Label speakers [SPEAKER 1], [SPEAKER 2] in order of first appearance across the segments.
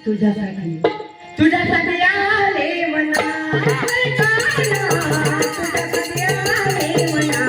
[SPEAKER 1] तुझ्यासाठी तुझ्यासाठी आले मना तुझ्यासाठी आले मना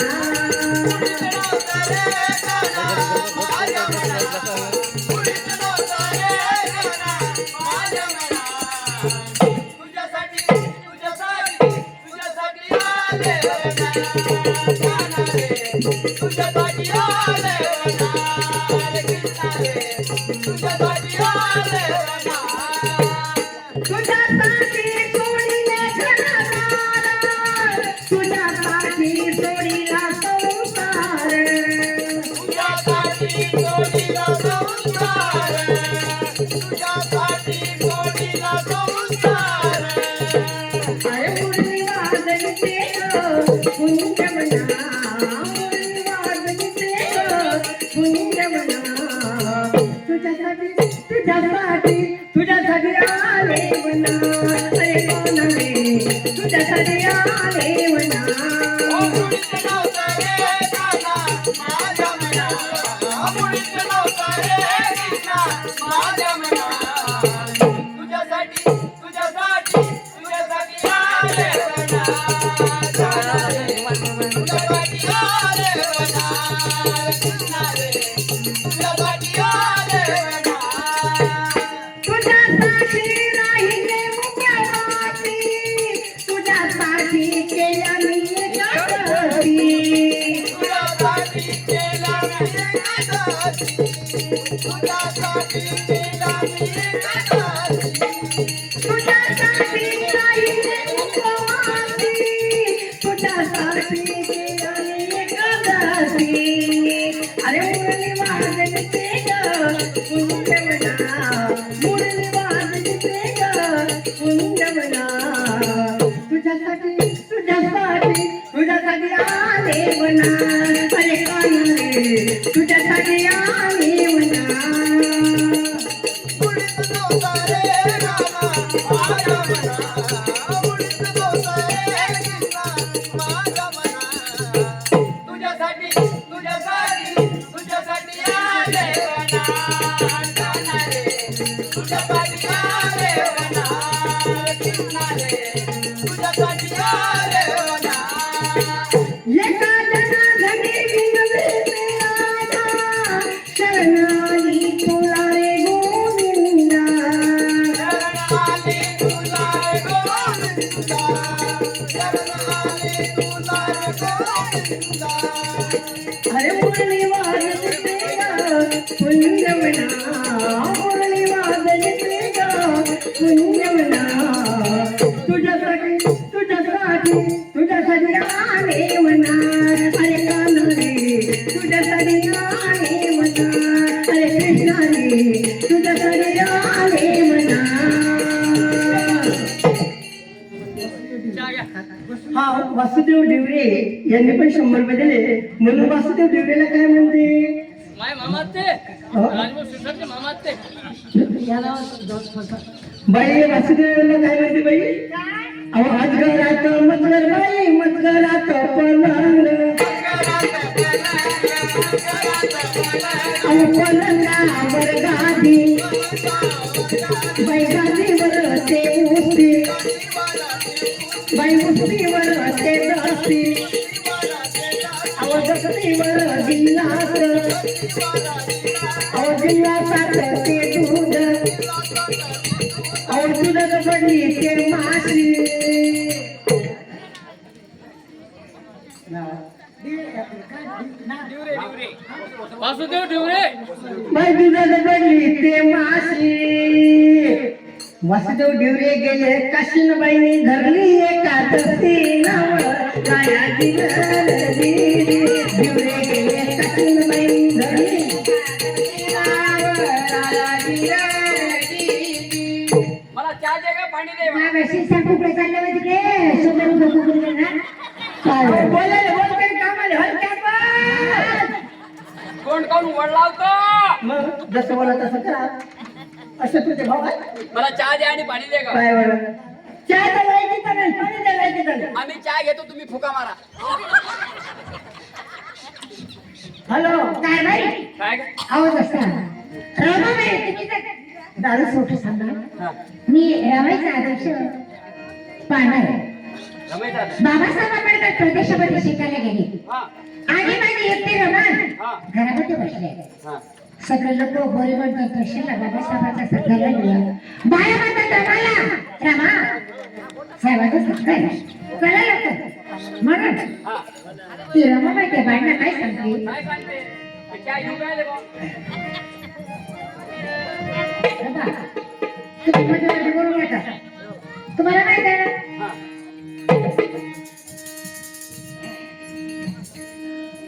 [SPEAKER 1] तुझ्यासाठी आले मना अरे कोण रे तुझ्यासाठी आले मना तुझ्यासाठी आले मना अरे कोण रे तुझ्यासाठी आले मना अरे मुरली वाजते पुण्यवना मुरली वाजते पुण्यवना तुझ्यासाठी आले मना अरे कान रे तुझ्यासाठी आले मना अरे कृष्णा रे तुझ्यासाठी आले मना हा वासुदेव डिवरे यांनी पण 100 रुपये दिले म्हणून वासुदेव डिवरेला काय म्हणते
[SPEAKER 2] माय मामाते राजपूत सिस्टरचे मामाते
[SPEAKER 1] बाई वासुदेवला काय म्हणते बाई अहो आज घरात मजगर बाई मजगरात पलंग अहो पलंगावर गादी बाई गादीवर ते उठते बाई मुठीवर ते दसती अहो दसतीवर गिलास अहो गिलासात ते दूध अहो दुधात पडली ते माशी
[SPEAKER 2] वासुदेव डिवरे
[SPEAKER 1] बाई दुधात पडली ते माशी वासुदेव डिवरे गेले काशीनबाईंनी धरली एकादशी नाव राया दिली डिवरे गेले काशीनबाईंनी धरली
[SPEAKER 2] मला चहा दे का पाणी दे
[SPEAKER 1] मागाशी सांगू चालले होते तिकडे सोबत नको करू ना काय बोलायला बोल काही कामाला हलक्यात
[SPEAKER 2] कोण कोण वड लावतो
[SPEAKER 1] मग जसं बोला तसं करा असं तुझे भाऊ आहे
[SPEAKER 2] मला चहा दे आणि पाणी दे का
[SPEAKER 1] काय बरं चाय द्यायची का नाही पाणी द्यायची का नाही
[SPEAKER 2] आम्ही चहा घेतो तुम्ही फुका मारा
[SPEAKER 1] हॅलो काय बाई
[SPEAKER 2] काय
[SPEAKER 1] आवाज असता रामा बाई काळच मोठं सांगा.
[SPEAKER 2] हा.
[SPEAKER 1] मी रमाईचा आदर्श पाहणार आहे.
[SPEAKER 2] रमेश दादा.
[SPEAKER 1] बाबासाहेब आंबेडकर प्रदेशामध्ये शिकायला गेले
[SPEAKER 2] हा.
[SPEAKER 1] आणि माझी एकटी रमण
[SPEAKER 2] हा.
[SPEAKER 1] घरामध्ये बसले.
[SPEAKER 2] हा.
[SPEAKER 1] सगळे लोक बरोबर दर्शनला बाबासाहेबांचा सत्कार लिहिला. बाया म्हणतात रमाला रमा साहेबांचा सत्कार कळलं लोक म्हणून
[SPEAKER 2] हा.
[SPEAKER 1] ती रमाबाई त्या बाईंना काय सांगते.
[SPEAKER 2] काय सांगते? ते काय घेऊन राहिले बा?
[SPEAKER 1] बाबा, तुम्ही मध्ये मध्ये बोलू नका. तुम्हाला माहित आहे ना
[SPEAKER 2] हा.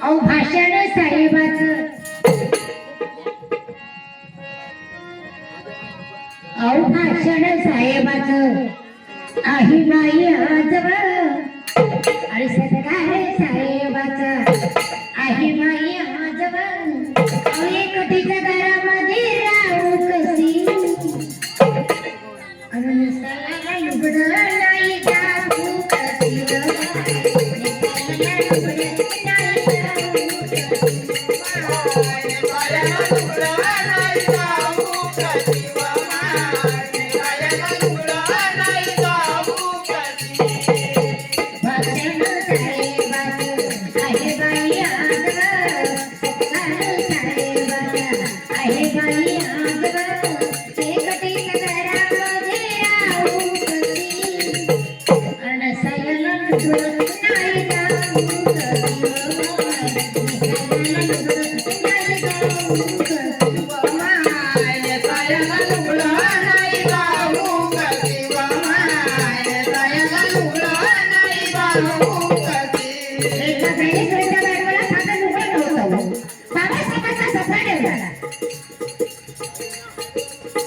[SPEAKER 1] अहो भाषण साहेबाचं अहो भाषण साहेबाचं आहे बाई आजव आणि सत्कार साहेबाचा आहे बाई आजव. अहो एकटीच्या घरामध्ये राहू कशी आणि निसर्गाला लुगडं नाही जाऊ कशी निसर्गाला लुगडं नाही जाऊ भाषण साहेबाचं आहे बाई आजव सत्कार साहेबाचा आहे बाई आजव. एकटीच्या घरामध्ये राहू कशी आणि सयाला लुगडं नाही जाऊ कशी निसर्गाला लुगडं नाही जाऊ कशी एका बहिणीकडच्या बायकोला साधं लुगडं नव्हतं. बाबासाहेबांचा सत्कार ठेवला.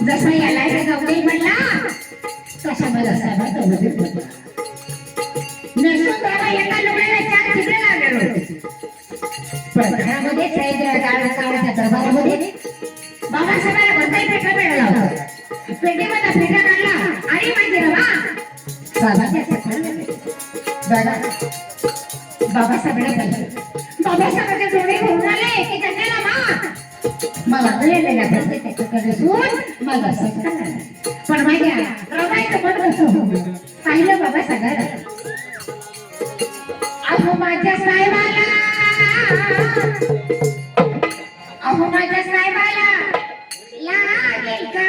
[SPEAKER 1] जसा याला गवळी म्हणला तसा मला साहेबांचा वजीर म्हणला. नसून बाबा एका लुगड्याला चार छिद्र लागले होते. पण घरामध्ये काळाच्या दरबारामध्ये बाबासाहेबांना कोणताही पेटा मिळाला होता. पेटीमध्ये पेटा काढला आणि माहिती रवा साहेबांच्या सत्कार बघा बाबासाहेबांना पाहिजे. बाबासाहेबांचे जोडे घेऊन आले की त्यांना रवा मला मिळालेल्या प्रत्येकाकडे सून मला सत्कार झाला. पण माझ्या रमाईचं मन कसं पाहिलं बाबासाहेबांना. अहो माझ्या साहेबाला अहो माझ्या साहेबाला लागेल का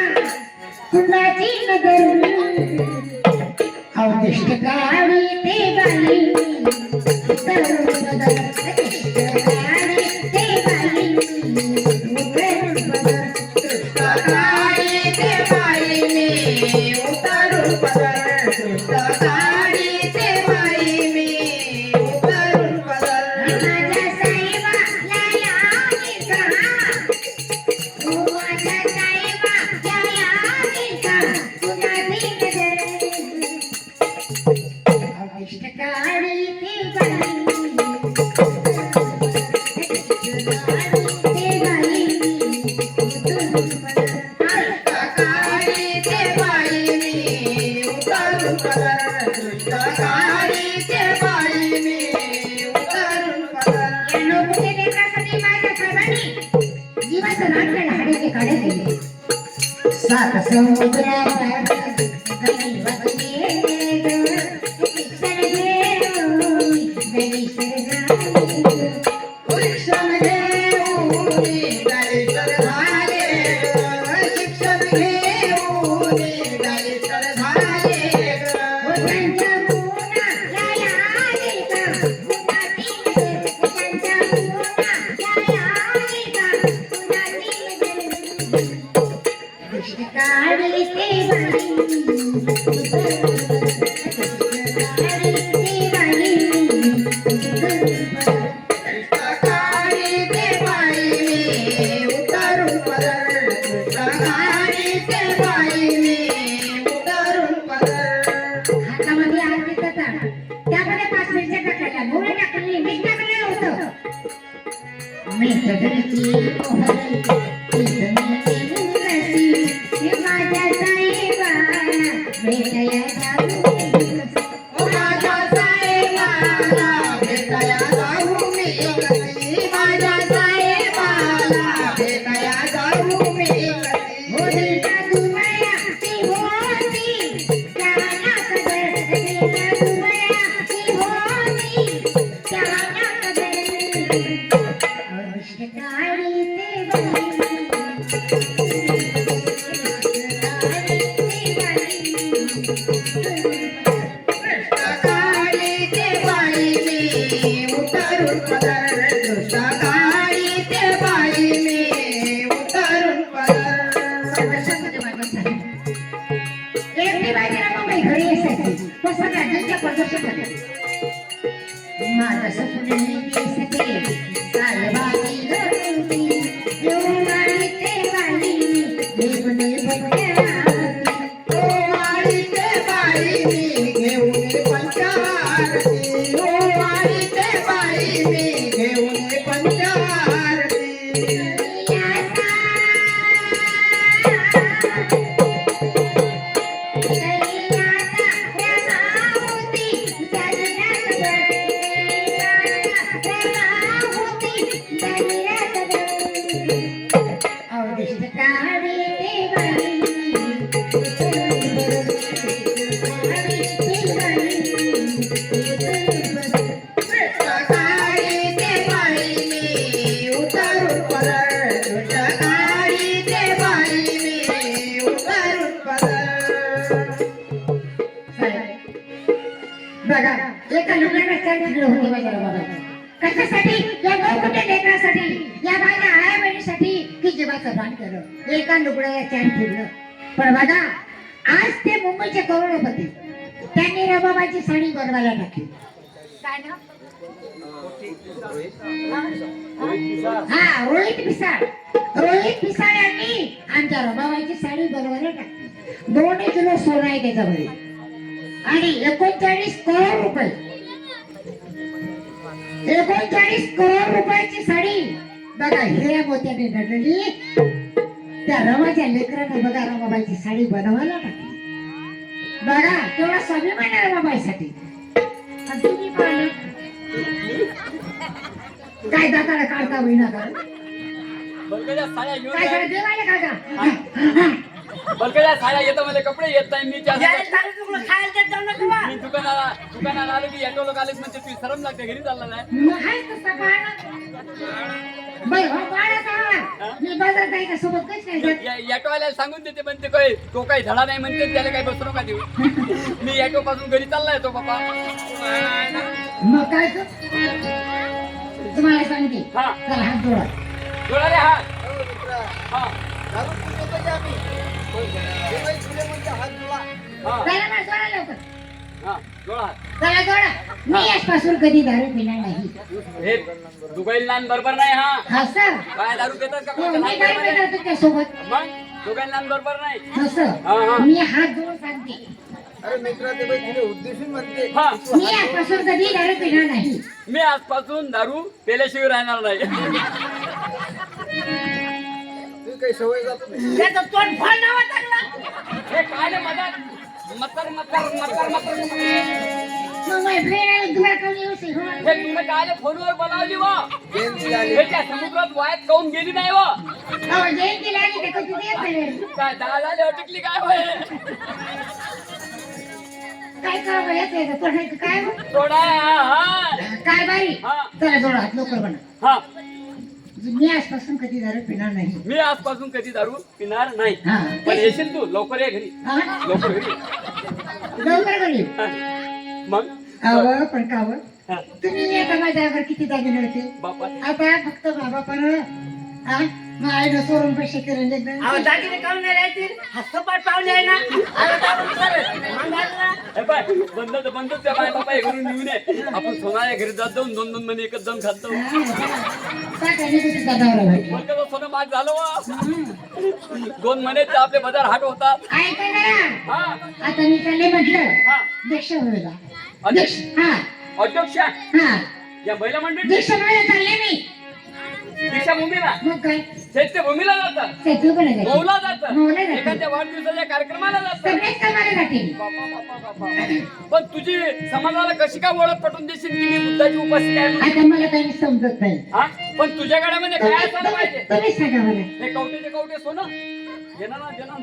[SPEAKER 1] कुणाची नजर. अवदिष्ट काळी ते बाई तरुण बदल अतिष्ट काळी ते बाई तरुण बदल
[SPEAKER 3] काळी ते बाई मी उतरून पदर काळी ते बाई मी उतरून पदर
[SPEAKER 1] माझ्या साहेबाला लागेल का माझ्या साहेबाला लागेल का कुणाची नजर. अवदिष्ट काळी ते बाई ते बाई तरुण बदल
[SPEAKER 3] काळी ते बाई मी उतरून पदर काळी ते बाई मी उतरून पदर
[SPEAKER 1] या लोकप्रिय लेकरासाठी माझ्या साहेबांनी जीवाचं नाटक हाडे काढे दिले. सात समुद्रावर गणी बसले ग, शिक्षण घेऊन गणेश्वर झाले.
[SPEAKER 3] शिक्षण घेऊन दलितर झाले शिक्षण घेऊन दलितर झाले
[SPEAKER 1] हो त्यांच्या गुणाला लागेल का कुणाची नजर. त्यांच्या गुणाला लागेल का कुणाची नजर. दृष्टी काढली ते बाई काढली ते बाई
[SPEAKER 3] काळी ते बाई मी उतरून पदर काळी ते बाई मी उतरून पदर
[SPEAKER 1] हातामध्ये हात देतात त्यामध्ये 5 मिरच्या टाकल्या मोहरी टाकली मीठ टाकलेलं होतं. मीठ घरची मोहरी ती मुलसी हे माझ्या साहेबाला भेटाया जाऊ.
[SPEAKER 3] माझ्या साहेबाला भेटाया जाऊ मी कधी माझ्या साहेबाला भेटाया जाऊ मी कधी
[SPEAKER 1] हो दिलचा
[SPEAKER 3] काळी ते बाई मी उतरून पदर दुष्टकाळी ते बाई मी उतरून पदर
[SPEAKER 1] एकटी बाई मुंबई घरी असायची पण सगळ्या त्यांच्या प्रदर्शन माझं सपने दिसते सालबाई घरती येऊन आली ते बाई देवने बघ्या
[SPEAKER 3] ओ वाडी ते बाई मी घेऊन पंचारती ओ वाडी ते बाई मी घेऊन पंचारती काळी ते बाई मी उतरून पदर दुष्टकाळी ते बाई मी उतरून पदर
[SPEAKER 1] बघा एका लुगड्याला चार ठिगडं होती माझ्या बाबा कशासाठी या मोठ्या लेकरासाठी या माझ्या आया बहिणीसाठी की जीवाचं दान केलं एका लुगड्याला चार ठिगडं पण बघा आज ते मुंबईचे करोडपती त्यांनी रबाबाची साडी बनवायला टाकली काय ना हा रोहित पिसाळ यांनी आमच्या रबाबाची साडी बनवायला टाकली 2 किलो सोनं आहे त्याच्यामध्ये आणि 39 करोड रुपये 39 करोड रुपयाची साडी बघा हिऱ्या मोत्याने नटलेली त्या रमाच्या लेकरानं बघा रमाबाईची साडी बनवायला टाकली बघा तेवढा स्वाभिमान आहे रमाबाईसाठी आणि तुम्ही पाहिलं काय दाताला काढता होईना का
[SPEAKER 2] बलकड्या साड्या घेऊन
[SPEAKER 1] काय
[SPEAKER 2] जा.
[SPEAKER 1] करा देवाला काढा
[SPEAKER 2] बलकड्या साड्या येतं मला कपडे येत नाही मी त्या मी
[SPEAKER 4] दुकानाला
[SPEAKER 2] दुकानाला आलो की ऑटो लोक आले म्हणजे तू सरम लागते घरी चालला नाही
[SPEAKER 1] मग आहेच तसा पाहणं. बाई, हो पाहणं चांगला. मी बाजारात जायच्या सोबत काहीच नाही जात.
[SPEAKER 2] ऑटोवाल्याला सांगून देते म्हणते काय तो काही धडा नाही म्हणते त्याला काही बसू नका देऊ मी ऑटो पासून घरी चाललाय तो बाबा
[SPEAKER 1] मग काय कर? तुम्हाला सांगते
[SPEAKER 2] हा.
[SPEAKER 1] चला हात जोडा
[SPEAKER 2] जोडा रे हा हा हा
[SPEAKER 1] चला मग जोडा लवकर
[SPEAKER 2] हा जोडा
[SPEAKER 1] चला जोडा मी आजपासून कधी दारू पिणार नाही
[SPEAKER 2] हे दुगाईल नान बरोबर नाही हा
[SPEAKER 1] हा सर
[SPEAKER 2] काय दारू पितात का
[SPEAKER 1] हो,
[SPEAKER 2] कोणत्या
[SPEAKER 1] मी काय
[SPEAKER 2] लहान
[SPEAKER 1] म्हणत तुमच्या सोबत
[SPEAKER 2] मग दुगाईल नान बरोबर नाही
[SPEAKER 1] हो
[SPEAKER 2] हा,
[SPEAKER 1] सर
[SPEAKER 2] हा.
[SPEAKER 1] मी हात जोडून सांगते
[SPEAKER 3] अरे मित्रा ते बाई तुला उद्देशून म्हणते
[SPEAKER 2] हा
[SPEAKER 1] मी आजपासून कधी दारू पिणार नाही
[SPEAKER 2] मी आजपासून दारू पेल्याशिवाय राहणार नाही
[SPEAKER 3] तू काही सवय जात नाही
[SPEAKER 4] त्याचं तोंड फार नावा टाकला
[SPEAKER 2] हे काय रे मदत मकर मकर मकर मकर
[SPEAKER 1] मग माझ्या फ्रेंड तुला कोण येऊ शे हो
[SPEAKER 2] हे तुम्ही काय फोनवर बोलावली व
[SPEAKER 3] जयंती आली
[SPEAKER 2] हे त्या समुद्रात वायात काऊन गेली नाही व
[SPEAKER 1] अहो जयंतीला आली तर कधी देत नाही
[SPEAKER 2] काय दादा अटकली काय होय
[SPEAKER 1] काय करावं येते का पठायचं काय हो?
[SPEAKER 2] थोडा हा
[SPEAKER 1] काय बाई
[SPEAKER 2] हा.
[SPEAKER 1] चला जोडा हात लवकर बना
[SPEAKER 2] हा
[SPEAKER 1] मी आजपासून कधी दारू पिणार नाही
[SPEAKER 2] मी आजपासून कधी दारू पिणार नाही
[SPEAKER 1] हा.
[SPEAKER 2] पण येशील तू लवकर ये घरी
[SPEAKER 1] हा?
[SPEAKER 2] लवकर घरी
[SPEAKER 1] लवकर बोली
[SPEAKER 2] हा. मग
[SPEAKER 1] अव पण का व?
[SPEAKER 2] हा.
[SPEAKER 1] तुम्ही आता माझ्यावर किती दागिने होते
[SPEAKER 2] बापा
[SPEAKER 1] आता फक्त बाबा पण हा मग आईनं सोडून पैसे केले
[SPEAKER 4] अहो दागिने काढून नाही राहतील हस्तपाठ पावले आहे ना अहो, दारू पितात. मग घाल ना.
[SPEAKER 2] हे पाय बंद त्या बाय बापा हे घरून येऊ नये आपण सोनाच्या घरी जात जाऊन 2-2 महिने एकच जाऊन खातो पण कसं सोनं महाग झालं वा 2 महिन्यात आपले बाजार हाट होतात
[SPEAKER 1] ऐका ना
[SPEAKER 2] हा
[SPEAKER 1] आता मी चालले म्हटलं
[SPEAKER 2] हा
[SPEAKER 1] दीक्षा व्हायला
[SPEAKER 2] अध्यक्ष
[SPEAKER 1] हा
[SPEAKER 2] अध्यक्ष
[SPEAKER 1] हा
[SPEAKER 2] या महिला मंडळ
[SPEAKER 1] दीक्षा व्हायला चालले मी
[SPEAKER 2] दीक्षा भूमीला
[SPEAKER 1] मग काय
[SPEAKER 2] चैत्य भूमीला जातात
[SPEAKER 1] ते तू पण आहे.
[SPEAKER 2] मौला जातात
[SPEAKER 1] मौला जातात.
[SPEAKER 2] एखाद्या वाढदिवसाच्या कार्यक्रमाला जातात
[SPEAKER 1] सगळेच कामाला जातील
[SPEAKER 2] बापा, बापा, बापा. पण तुझी समाजाला कशी काय ओळख पटवून देशील की मी बुद्धाची उपासक आहे म्हणून?
[SPEAKER 1] आता मला काही समजत नाही
[SPEAKER 2] हा पण तुझ्या गाड्यामध्ये काय असायला पाहिजे
[SPEAKER 1] तुम्ही सांगा मला
[SPEAKER 2] हे कवटेचे कवटे सोनं घेणं ना घेणं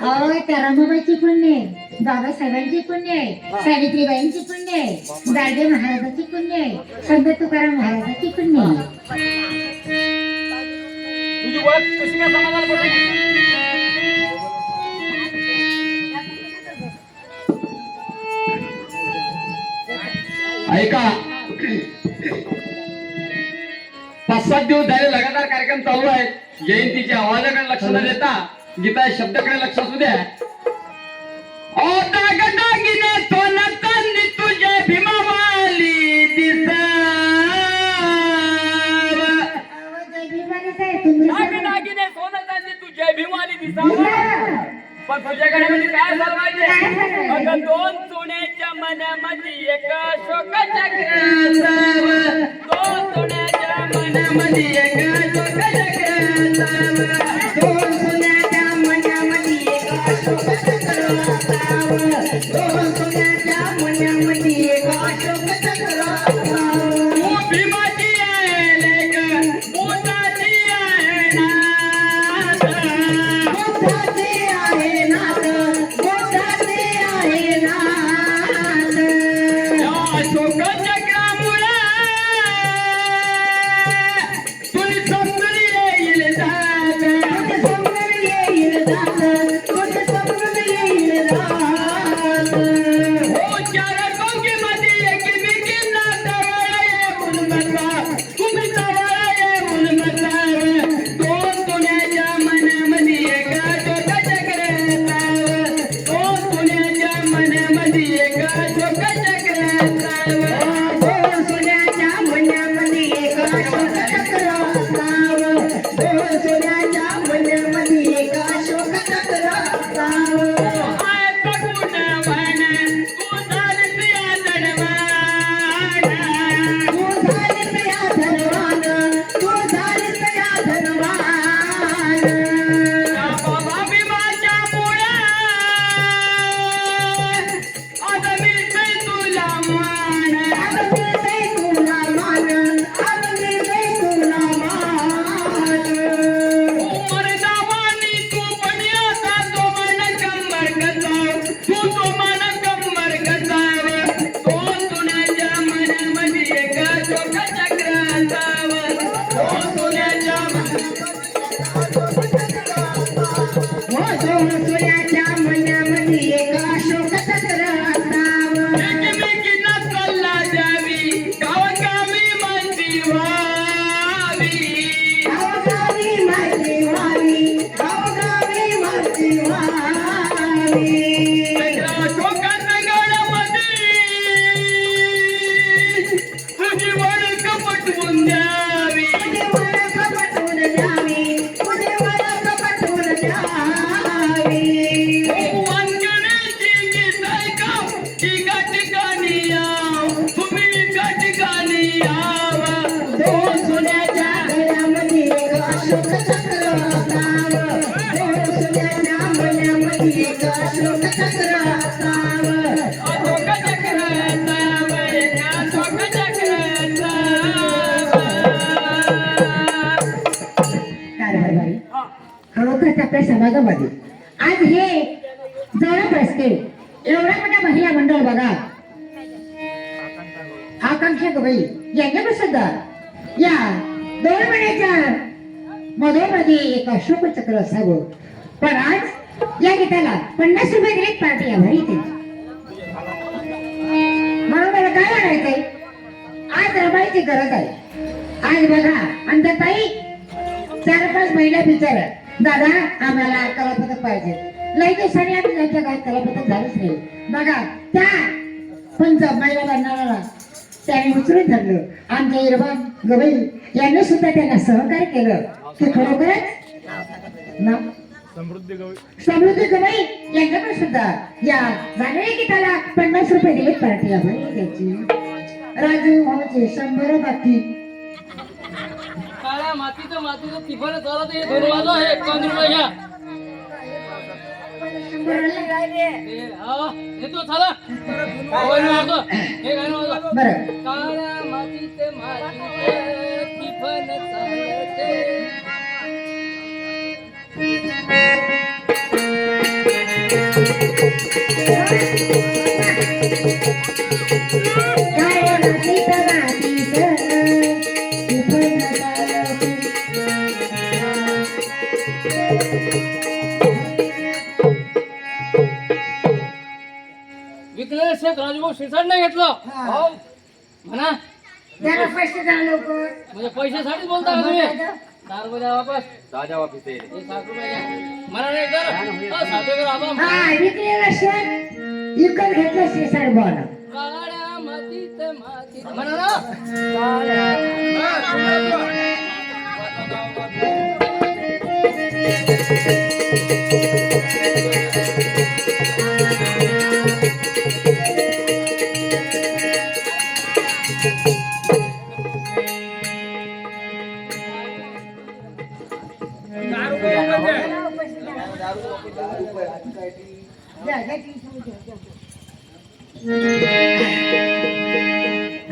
[SPEAKER 1] अहो त्या रमाबाईची पुण्य आहे बाबासाहेबांची पुण्य आहे सावित्रीबाईंची पुण्य आहे गाडगे महाराजांची पुण्य आहे संत तुकाराम महाराजांची पुण्य आहे
[SPEAKER 2] तुझी ओळख कशी काय समाजाला पटवून देशील? ऐका 5-7 दिवस झाले लगातार कार्यक्रम चालू आहे. जयंतीच्या आवाजाकडे लक्ष न देता गीता शब्दाकडे लक्ष असू द्या. ओ दागदागिने सोनं चांदी तुझे भीमावाली दागदागिने सोनं चांदी तुझे भीमावाली दिसावा. पण तुझ्याकडे म्हणजे काय झालं माहितीये? अगं 2 सोन्याच्या मनामध्ये एक अशोक चक्र असावं. 2 सोन्याच्या मनामध्ये एक अशोक चक्र असावं.
[SPEAKER 1] 2 सोन्याच्या मनामध्ये एक अशोक चक्र असावं. 2 सोन्याच्या मनामध्ये एक अशोक चक्र असावं.
[SPEAKER 2] तू भीमाची आहे लेक, मोठाची आहे नाथ.
[SPEAKER 1] मोठाचे आहे नाथ, मोठाचे आहे नाथ.
[SPEAKER 2] या अशोक चक्रामुळे तुझी समजून येईल जात.
[SPEAKER 1] तुझे समजून येईल जात, तुझे समजून येईल जात.
[SPEAKER 2] हो 4 कोंकीमध्ये एकमेकींना जवळ येऊन बसा. तुम्ही जवळ येऊन बसावं. 2 सोन्याच्या मनामध्ये एक अशोक चक्र असावं. 2 सोन्याच्या मनामध्ये एक अशोक चक्र असावं.
[SPEAKER 1] 2 सोन्याच्या मनामध्ये एक अशोक चक्र असावं. 2 सोन्याच्या मनामध्ये एक अशोक चक्र असावं.
[SPEAKER 2] आय बघून वाण, तू झालीस या जडवाण.
[SPEAKER 1] तू झालीस या धनवान, तू झालीस या धनवान.
[SPEAKER 2] या बाबा भीमाच्या मुळे आज मिळतंय तुला मान.
[SPEAKER 1] आज मिळतंय तुला मान, आज मिळतंय तुला मान.
[SPEAKER 2] मर्दावानी तू पण आता तो मन कंबर कसाव. तू तो मन कंबर कसाव. 2 सोन्याच्या मनामध्ये एक अशोक चक्र असावं. 2 सोन्याच्या
[SPEAKER 1] हो 2 सोन्याच्या मनामध्ये एक अशोक चक्र असावं.
[SPEAKER 2] एकमेकींना सल्ला द्यावी, गावगावी माहिती व्हावी.
[SPEAKER 1] गावोगावी माहिती व्हावी, गावोगावी माहिती व्हावी.
[SPEAKER 2] त्याच्या शोकाच्या गळ्यामध्ये तुझी ओळख पटवून द्यावी.
[SPEAKER 1] तुझी ओळख पटवून द्यावी, तुझी ओळख पटवून द्यावी.
[SPEAKER 2] वानगड्याची गीत ऐकाव, एका ठिकाणी याव. तुम्ही एका ठिकाणी यावं.
[SPEAKER 1] 2 सोन्याच्या गळ्यामध्ये एक अशोक चक्र असावं. 2 सोन्याच्या मनामध्ये एक अशोक चक्र असावं.
[SPEAKER 2] अशोक चक्र असावं, एक अशोक चक्र असावं.
[SPEAKER 1] कारभारबाई, खरोखरच आपल्या समाजामध्ये आज हे जवळ असते एवढा मोठा महिला मंडळ बघा. आकांक्षा गवई यांच्याकडे सुद्धा या 2 महिन्याच्या मधोमध्ये एक अशोक चक्र असावं. पण आज या गीताला 50 रुपये दिलेत पार्टी आभारी त्यांची. म्हणून मला काय म्हणायचंय, आज रमाईची गरज आहे. आज बघा अंतताई 4-5 महिला विचार दादा आम्हाला कलापथक पाहिजे. लई दिवसांनी आम्ही त्यांच्या गावात कलापथक झालंच नाही. बघा त्या पंच महिला बनणाऱ्याला त्याने उचलून धरलं. आमच्या इरबान गवई यांनी सुद्धा त्यांना सहकार्य केलं. ते खरोखरच ना समृद्धी गवई यांच्याकडे सुद्धा या जाणाऱ्या गीताला 50 रुपये दिले पार्टी आम्हाला त्याची. राजू भाऊचे 100 बाकी.
[SPEAKER 2] काळ्या मातीचं तिफानं चालत आहे. 2 वाजो आहे 51 रुपये घ्या. येतो चला. हे गाणं वाजवा.
[SPEAKER 1] बरं
[SPEAKER 2] काळ्या मातीचे तिफानं चालते.
[SPEAKER 1] काय मातीत इथं चालते.
[SPEAKER 2] विकलेलं शेत राजभाऊ शिरसाट नाही घेतलं.
[SPEAKER 3] हो.
[SPEAKER 2] म्हणा
[SPEAKER 1] जरा पैसे द्या लवकर.
[SPEAKER 2] म्हणजे पैशासाठीच बोलता का तुम्ही 4 रुपये द्या वापस राजा वापस हे 7 रुपये द्या मला नाही कर 7 रुपये आबा
[SPEAKER 1] हा विक्रीला शेत विकत घेतलं श्रीसाई बॉल.
[SPEAKER 2] काळ्या मातीत मातीत म्हणा ना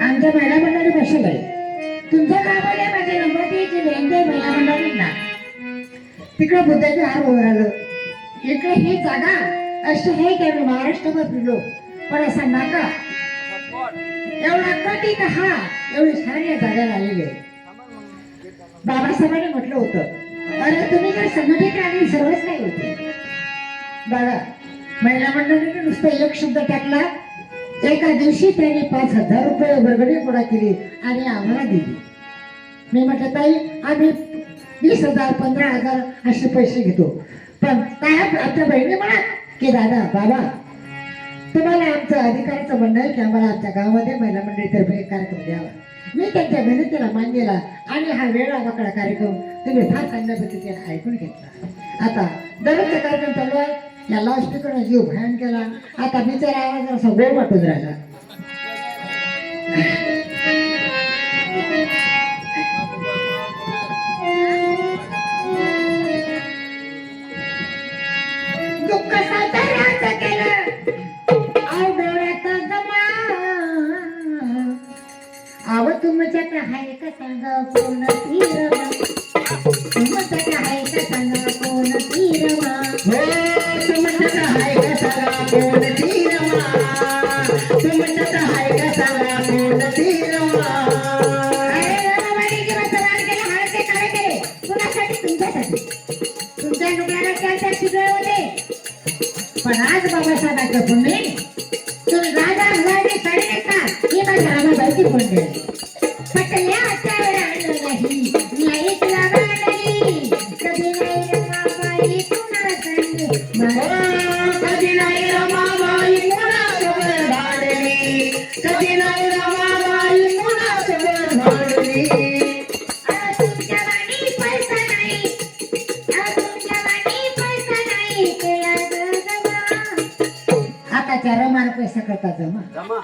[SPEAKER 1] आमच्या महिला मंडळी बसले तुमच्या गावाला माझे नम्रतेची वेंगे महिला मंडळी ना तिकडे बुद्धाचे हार उभं आलं. इकडे ही जागा अशी आहे की आम्ही महाराष्ट्रामध्ये फिरलो पण असा नाका एवढा कटी का हा एवढी सारी जागा आलेली आहे. बाबासाहेबांनी म्हटलं होतं अरे तुम्ही जर संघटित आणि सर्वच काही होते बघा. महिला मंडळीने नुसतं एक शब्द टाकला. एका दिवशी त्यांनी 5,000 रुपये वर्गणी गोळा केली आणि आम्हाला दिली. मी म्हटलं ताई आम्ही 20,000 15,000 असे पैसे घेतो पण काय आमच्या बहिणी म्हणा की दादा बाबा तुम्हाला आमचं अधिकाराचं म्हणणं आहे की आम्हाला आमच्या गावामध्ये महिला मंडळीतर्फे एक कार्यक्रम द्यावा. मी त्यांच्या विनंतीला मान दिला आणि हा वेळा वाकडा कार्यक्रम तुम्ही फार चांगल्या पद्धतीने ऐकून घेतला. आता दररोजचा कार्यक्रम चालू आहे. या लाऊडस्पीकरने जीव भयान केला. आता बिचारा आवाज असा गोड वाटून राहिला. दुःख साताऱ्याचं केलं डोळ्यात जमा आव तुमच्यात आहे का सांगा कोण तीरमा तुमच्यात आहे का सांगा कोण तीरमा तुमच्यात आहे का सांगा कोण तीरमा तुमच्यात आहे का सांगा कोण तीरमा. अरे रामाबाई किंवा सवाल केलं हळदे काय केले कुणासाठी तुमच्यासाठी तुमच्या नुकऱ्याला त्या शिकले होते पण आज बाबासाहेबांचं पुण्य तुम्ही राजा हुआने साडी नेता ही माझ्या रामाबाईची पुण्य पटल्या त्यावर आलं नाही नाही तुला वाटली कधी नाही रमाबाई कुणाला सांगे कधी नाही रमाबाई कुणासोबत भांडली कधी नाही रमाबाई कुणासोबत भांडली. तुमच्या वाणी पैसा नाही तुमच्या वाणी पैसा नाही केला जमा. आताच्या रमाला पैसा करता जमा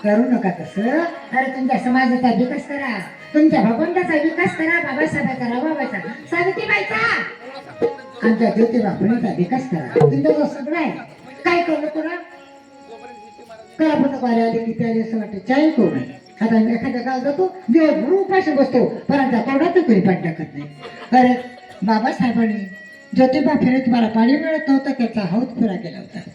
[SPEAKER 1] करू नका तसं. अरे तुमच्या समाजाचा विकास करा तुमच्या भगवंताचा विकास करा. बाबासाहेबाचा रमाबाईचा सावित्रीबाईचा आमच्या ज्योतिबा फुलेचा विकास करा. तुमच्या जो सगळं आहे काय करू करा करा पण आले आले किती आले असं वाटतं चाय करू नये. आता एखाद्या गाव जातो दिवसभर उपाशी बसतो पण आमच्या तोंडातून कोणी पाणी टाकत नाही. अरे बाबासाहेबांनी ज्योतिबा फिरे तुम्हाला पाणी मिळत नव्हतं त्याचा हौद पुरा केला होता.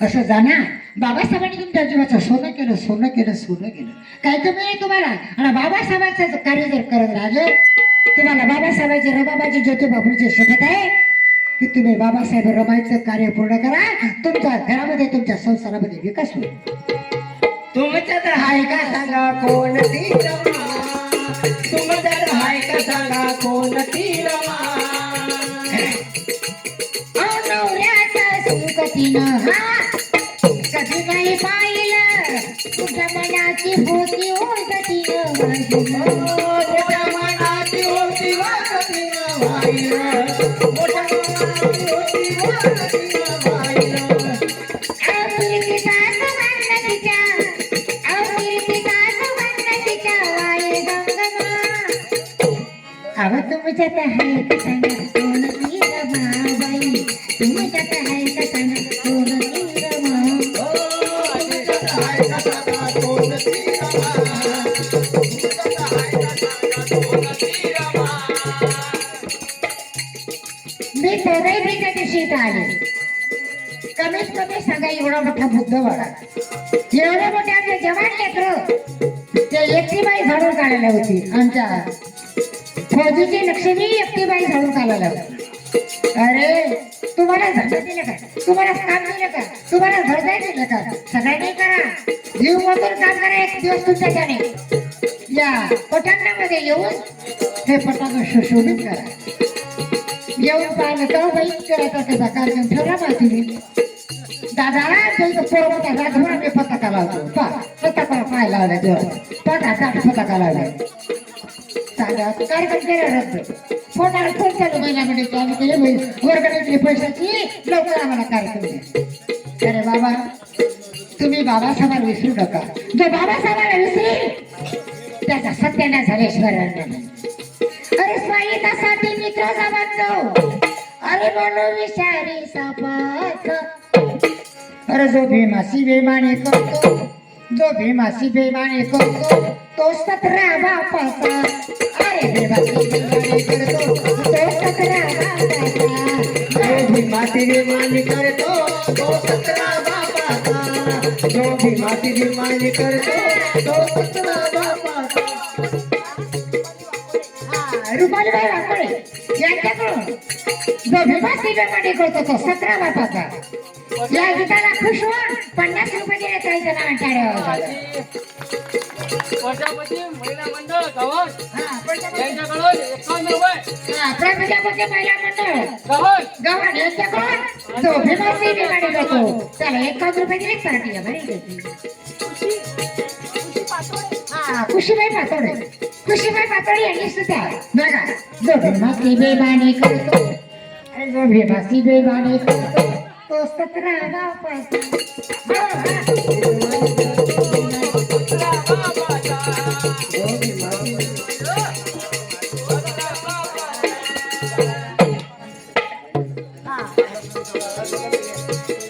[SPEAKER 1] असं जाणार बाबासाहेबांनी तुमच्या जीवाचं सोनं केलं सोनं केलं सोनं केलं काय कमी आहे तुम्हाला. आणि बाबासाहेबांचं कार्य जर करत राहिले तुम्हाला बाबासाहेबांची रमाबाईची ज्योतिबा फुलेची शपथ आहे की तुम्ही बाबासाहेब रमाईचं कार्य पूर्ण करा. तुमच्या घरामध्ये तुमच्या संसारामध्ये विकास होईल. तुमच्यात हाय का सांगा कोण ती रमा तुमच्यात हाय का सांगा कोण ती रमा. सुखतीनं हा कधी नाही पाहिलं तुझ्या मनाची होती होतीनं मोठ्या मनाची होती होतीनं वाहिलं मोठ्या मनाची होती होतीनं वाहिलं. अवतीर्थिका सुगंधतीच्या वाय गंगमा अव तुमच्यात आहे का सांगा कोण ती रमाबाई तुमच्यात आहे का सांगा कोण ती रमा. मी पोराईच्या दिवशी इथं आले कमीत कमी सांगा एवढा मोठा बुद्ध वाडा एवढे मोठे आमचे जवान लेकरं ते एकटीबाई झाडून काढायला होती. आमच्या फौजीची लक्ष्मी एकटीबाई झाडून काढायला होती. अरे तुम्हाला धंदा दिलं का तुम्हाला काम दिलं का तुम्हाला घरदार दिलं का सगळं नाही करा जीव मधून काम करा एक दिवस तुमच्या त्याने या पटांगणामध्ये येऊन हे पटांगण सुशोभित करा. येऊन पाहिलं तर बाई करायचा त्याचा कार्यक्रम ठेवला माहिती दादा पोरमोठा राजभर आम्ही पताका लावतो पताका पाय लावला तेव्हा पताका लावला कार्यक्रम केला रद्द फोनाला फोन चालू महिन्यामध्ये चालू केले वर्गणीतली पैशाची लवकर आम्हाला कार्यक्रम द्या. अरे बाबा तुम्ही बाबासाहेबांना विसरू नका. जो बाबासाहेबांना विसरेल त्याचा सत्यानाश झाल्याशिवाय. अरे स्वायत्तासाठी मित्र सामान्य अरे बोलो विषारी सापात. अरे जो भीमासी बेमाने करतो जो भीमासी बेमाने करतो तो 17 बापाचा. अरे भीमासी बेमाने करतो तो 17 बापाचा. जो भीमासी बेमाने करतो तो 17 बापाचा. जो भीमासी बेमाने करतो तो 17 बापाचा. रुपालीबाई वाकडे यांच्याकडून जो भीमासी बेमाने करतो तो 17 बापाचा. या गीताला खुश होऊन 50 रुपये दिले काही जण टाळ्या.
[SPEAKER 2] प्रजापती महिला मंडळ गावात यांच्याकडून 51 रुपये.
[SPEAKER 1] प्रजापती महिला मंडळ
[SPEAKER 2] गावात
[SPEAKER 1] गव्हाण यांच्याकडून जो भीमासी बेमाने करतो त्याला 51 रुपये दिले पार्टीला बरे. खुशीबाई पातोडे यांनी सुद्धा बघा जो भीमासी बेमाने करतो अरे जो भीमासी बेमाने करतो तो 17 बापाचा.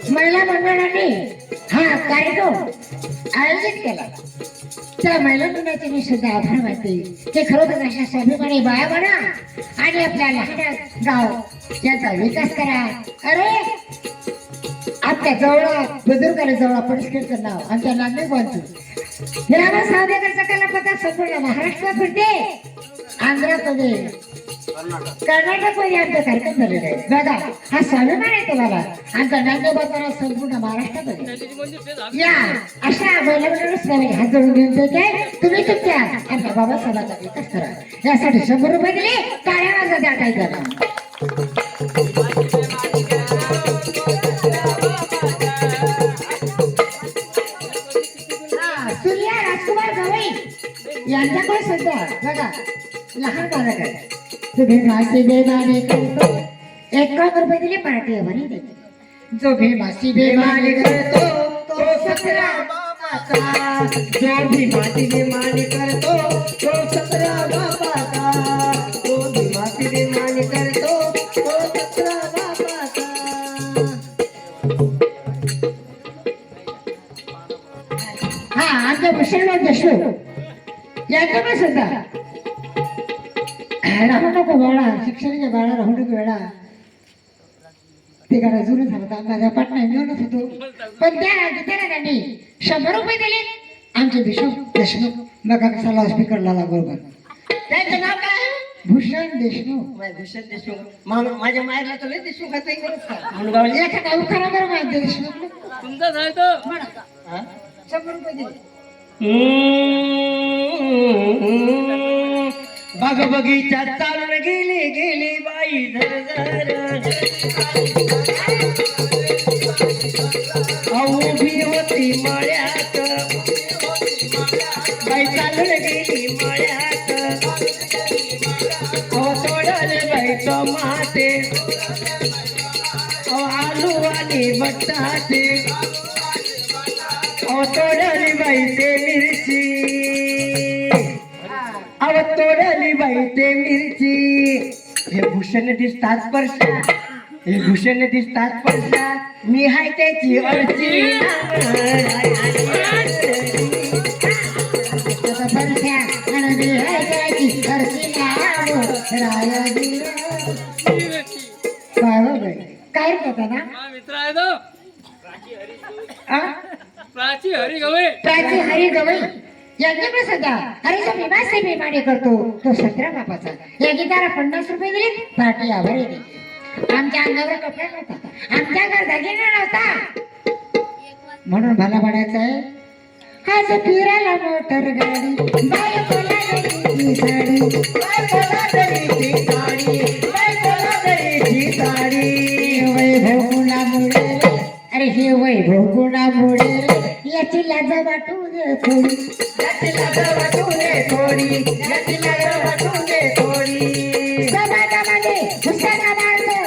[SPEAKER 1] महिला मंडळाने हा कार्यक्रम आयोजित केला. त्या महिला मंडळाचे मी सुद्धा आभार मानते. ते खरोखर अशा स्वाभिमानी बाया बना आणि आपल्या लहान गाव याचा विकास करा. अरे आपल्या जवळ बुजुर्गाला जवळ परिष्कृत नाव आमच्या नागरिक बांधतो. रामा सावदेकरचा कलापथा संपूर्ण महाराष्ट्रात फिरते. आंध्रामध्ये कर्नाटकमध्ये आमचे कार्यक्रम झालेले आहेत. बघा हा स्वाभिमान आहे तुम्हाला. आमचा नागरिक संपूर्ण महाराष्ट्रामध्ये या अशा महिला हात जोडून घेऊन तुम्ही तुमच्या आमच्या बाबासाहेबांचा विकास करा. यासाठी 100 रुपये दिले टाळ्या वाजत द्या काही जण. राजकुमार गवई यांच्याकडे सुद्धा बघा लहान बालक आहे. तुम्ही मासी बेमाने करतो 51 रुपये दिले पार्टी भरी. जो भीमासी बेमाने करतो तो 17 बापाचा. जो भीमासी बेमाने करतो तो 17 बापाचा. जो भीमासी बेमाने करतो तो 17 बापाचा. हा आमच्या भूषणराव देशमुख यांच्याकडे सुद्धा राहू नको बाळा शिक्षणाच्या बाळा राहू नको वेळा. ते गाणं जुनं झालं तर माझ्या पाटणा मिळवत होतो. पण त्या गीताला त्यांनी 100 रुपये दिले. आमचे देशमुख बघा कसा लाऊडस्पीकरला बरोबर. त्यांचं नाव काय? भूषण देशमुख.
[SPEAKER 4] भूषण देशमुख माझ्या मायरला तर लय देशमुख आहे.
[SPEAKER 1] एखादा उखाणा बरं माझ्या देशमुख
[SPEAKER 2] तुमचं झालं तर
[SPEAKER 1] 100 रुपये दिले.
[SPEAKER 4] बाग बगीचा चालून गेली गेली बाई झरझर. उभी होती मळ्यात बाई चालून गेली मळ्यात. तोडले बाई टमाटे आलू आणि बटाटे. तोडली बाई ते मिरची तोडली बाई ते मिरची. हे भूषण दिसतात परशा हे भूषण दिसतात परशा. मी हाय त्याची अडची.
[SPEAKER 1] काय करता ना
[SPEAKER 2] मित्र आहे तो प्राची हरी
[SPEAKER 1] गवई यांच्याकडे सध्या अरे जो भीमासी बेमाने करतो तो 17 बापाचा. या गीताला 50 रुपये दिले पार्टी आभारी दिली. आमच्या अंगावर कपडा नव्हता आमच्या घर दागिना नव्हता म्हणून मला म्हणायचं आहे आज फिरायला मोटर गाडी बायकोला गडीची साडी
[SPEAKER 4] बायकोला गडीची साडी, बायकोला गडीची साडी.
[SPEAKER 1] वैभव गुणामुळे रे, अरे हे वैभव गुणामुळे रे याची लाज वाटू दे थोडी
[SPEAKER 4] याची लाज वाटू दे थोडी, याची लाज वाटू दे थोडी.
[SPEAKER 1] समाजामध्ये हुशारा मारतो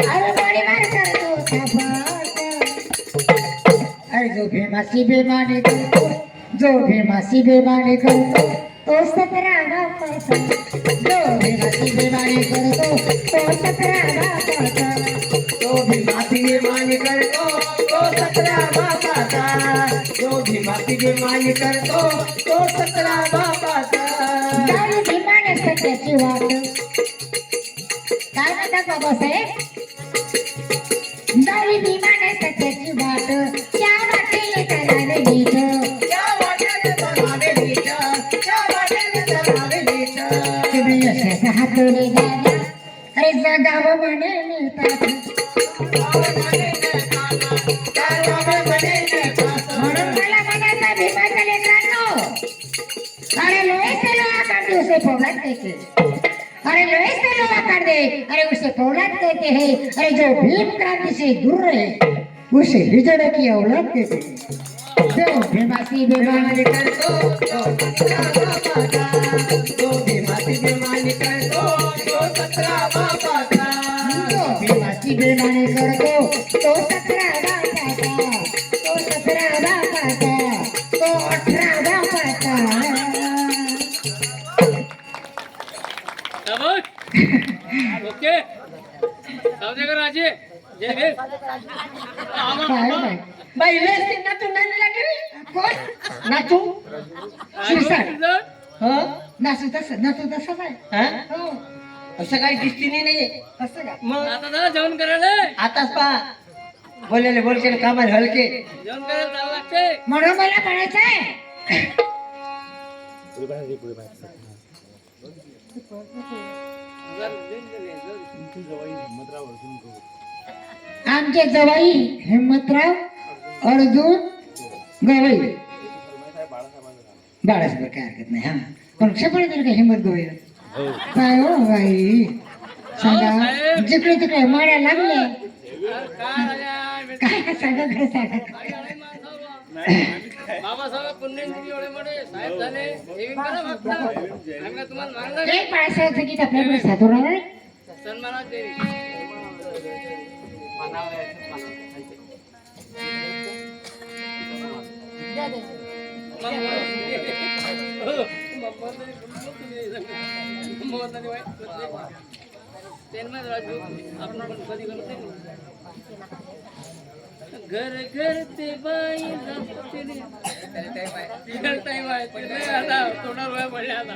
[SPEAKER 1] अरे गोडी मार करतो थापाट. अरे जो भीमासी बेमाने करतो, जो भीमासी बेमाने करतो तो 17 बापाचा. जो भीमासी बेमाने करतो तो 17 बापाचा.
[SPEAKER 4] तो भीमाची बेमानी करतो, तो 17 बापाचा. तो भीमाची बेमानी करतो, तो 17 बापाचा.
[SPEAKER 1] जाऊ भीमाने सत्याची वाट. काय म्हणतात बाबासाहेब? जाऊ भीमाने सत्याची वाट त्या वाटेला करावे नीट.
[SPEAKER 4] त्या वाटेने चालावे नीट, त्या वाटेने चालावे नीट.
[SPEAKER 1] तुम्ही यशाचा हातोडे द्यावा अरे जगावं म्हणे नेतात. म्हणून मला म्हणायचं भीमाच्या लेकरांनो, अरे लोहे से लोहा काट दे उसे फौलाद कहते हैं. अरे लोहे से लोहा काट दे अरे उसे फौलाद कहते हैं. अरे जो भीम क्रांति से दूर रहे उसे हिजड़ की औलाद कहते हैं. जो भीमासी बेमानी
[SPEAKER 4] करतो, तो 17 बापाचा. तो भीमाची बेमानी करतो, तो 17 बापाचा.
[SPEAKER 1] जो भीमाची बेमानी करतो तो 17 बापाचा, तो 17 बापाचा, तो 18 बापाचा.
[SPEAKER 2] ओके सावदेकर राजे जय भीम.
[SPEAKER 1] काय बाई?
[SPEAKER 4] बाई लस ते नातू नाही लागली.
[SPEAKER 1] कोण? नातू? शिरसाट.
[SPEAKER 4] हो?
[SPEAKER 1] नातू तसंच आहे.
[SPEAKER 4] हा?
[SPEAKER 1] हो.
[SPEAKER 4] असं काही दिसती नाही.
[SPEAKER 1] असं का?
[SPEAKER 4] मग
[SPEAKER 2] आता जरा जेवण करायला
[SPEAKER 4] आताच पहा बोललेले बोलचे कामाला हलके.
[SPEAKER 2] जेवण करायला चालू लागते.
[SPEAKER 1] म्हणून मला म्हणायचंय आमचे जवाई हिम्मतराव अर्जुन गवई. बाळासाहेब काय हरकत नाही. हा पण शपथ दिली का हिम्मत गवई? काय हो बाई सांगा. जिकडे तिकडे माड्या लागले काय सांगा खरं सांगा.
[SPEAKER 2] बाबासाहेब पुण्यतिथी एवढे मोठे साहेब झाले सेविंग करा फक्त आम्ही काय तुम्हाला मागणार नाही.
[SPEAKER 1] एक बाळासाहेब गीत आपल्याकडे साधू राहणार आहे.
[SPEAKER 2] सन्मानात देवी घर घर ते बाई जाते रे. टाइम आहे ते नाही आता थोडा वेळ पडला आता.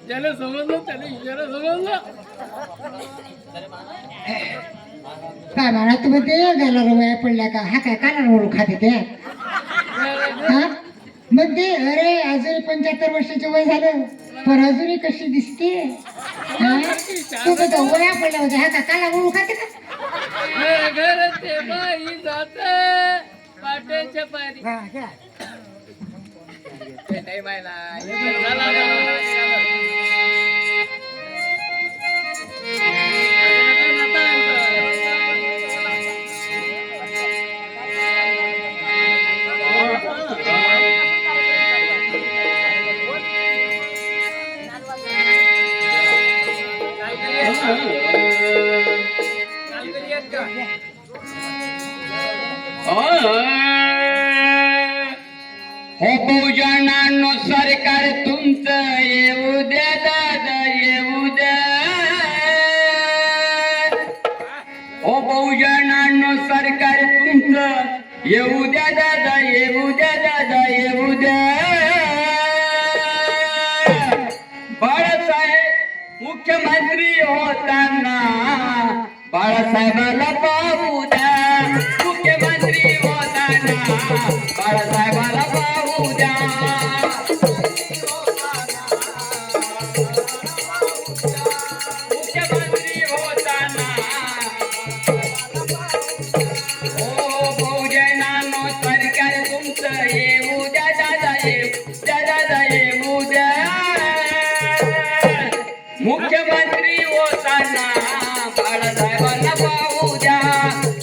[SPEAKER 2] ज्याला समजलं त्याला इशारा समजलं.
[SPEAKER 1] काय म्हणा तुम्ही ते गालाला वया पडल्या का? हा काय कानाला ओळू खाते ते? हा मग ते अरे अजून 75 वर्षाचे वय झालं पण अजूनही कशी दिसते. हा? तुम्ही तर वया पडल्या होत्या. हा का काला ओळू खाते का?
[SPEAKER 2] घर घर ते बाई जात पाट्याच्या पारी. ते नाही मायला बहुजनांनो सरकार तुमचं येऊ द्या दादा येऊ द्या. ओ बहुजनांनो सरकार तुमचं येऊ द्या दादा येऊ द्या दादा येऊ द्या. बाळासाहेब मुख्यमंत्री होताना बाळासाहेबाला पाहू द्या. मुख्यमंत्री होताना बाळासाहेबाला पाहू द्या. मुख्यमंत्री होताना मुख्यमंत्री होताना बाळासाहेबांना पाहू द्या.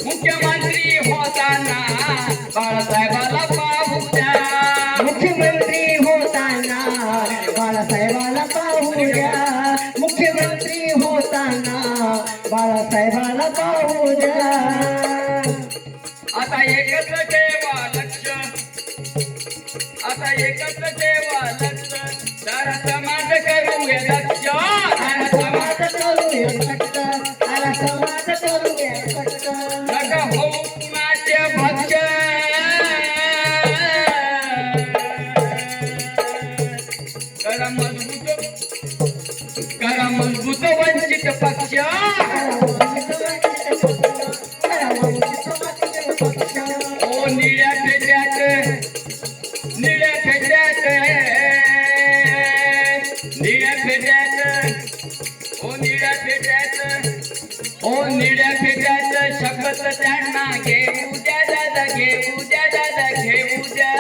[SPEAKER 2] मुख्यमंत्री होताना बाळासाहेबाला पाहू द्या.
[SPEAKER 4] मुख्यमंत्री होताना बाळासाहेबाला पाहू द्या. मुख्यमंत्री होताना बाळासाहेबाला पाहू द्या.
[SPEAKER 2] आता एकच ठेवा लक्ष, आता एकच ठेवा लक्ष, तर समाज करूया दक्ष.
[SPEAKER 4] आला समाज करूया सक्त, आला समाज करूया सक्त.
[SPEAKER 2] नका होऊ कुणाचे भक्ष, करा मजबूत वंचित पक्ष. ओ निळ्या फेट्यात, निळ्या फेट्यात, निळ्या फेट्यात, ओ निळ्या फेट्यात, ओ निळ्या फेट्यात शपथ त्यांना घेऊ द्या दादा, घेऊ द्या दादा, घेऊ द्या.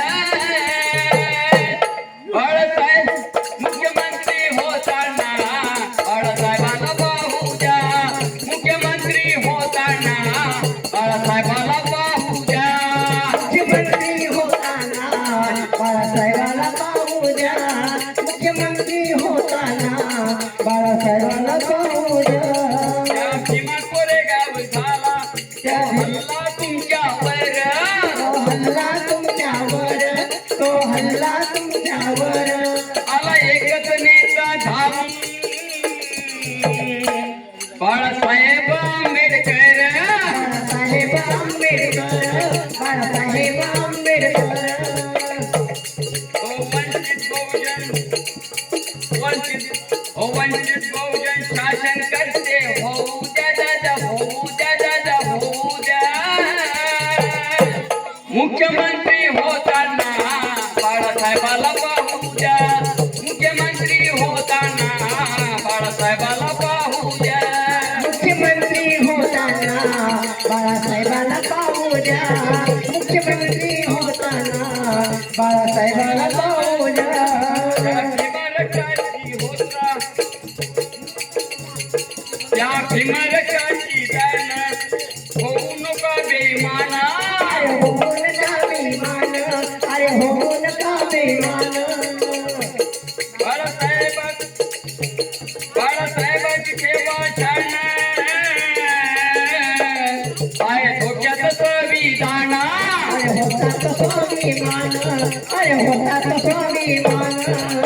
[SPEAKER 2] बाळासाहेब मुख्यमंत्री होताना बाळासाहेबाला पाहू द्या. मुख्यमंत्री होताना बाळासाहेबाला पाहू द्या.
[SPEAKER 4] मुख्यमंत्री होताना बाळासाहेबाला पाहू द्या. मुख्यमंत्री होताना बाळासाहेबाला पाहू द्या.
[SPEAKER 2] त्या भीमा कोरेगाव झाला,
[SPEAKER 4] त्या
[SPEAKER 2] हल्ला तुमच्यावर,
[SPEAKER 4] हल्ला तुमच्यावर, तो हल्ला तुमच्यावर.
[SPEAKER 2] आला एकच नेता धावून, बाळासाहेब आंबेडकर.
[SPEAKER 4] बाळासाहेब आंबेडकर, बाळासाहेब आंबेडकर.
[SPEAKER 2] ओ वंचित बहुजन, वंचित बहुजन शासन करते, होऊ द्या दादा, होऊ द्या दादा, होऊ द्या. मुख्यमंत्री होताना बाळासाहेबाला पाहू द्या. मुख्यमंत्री होताना बाळासाहेबाला पाहू द्या.
[SPEAKER 4] मुख्यमंत्री होताना बाळासाहेबाला पाहू द्या. मुख्यमंत्री होताना बाळासाहेबाला पाहू द्या.
[SPEAKER 2] भीमरकाची होता, त्या भीमरकाची दान होऊ नका बेईमाना.
[SPEAKER 4] अरे होऊन का बेईमान, अरे होऊन का बेईमान.
[SPEAKER 2] बाळासाहेबांची सेवा छान, आहे धोक्यात संविधान.
[SPEAKER 4] अरे होतात स्वाभिमान, अरे होतात स्वाभिमान.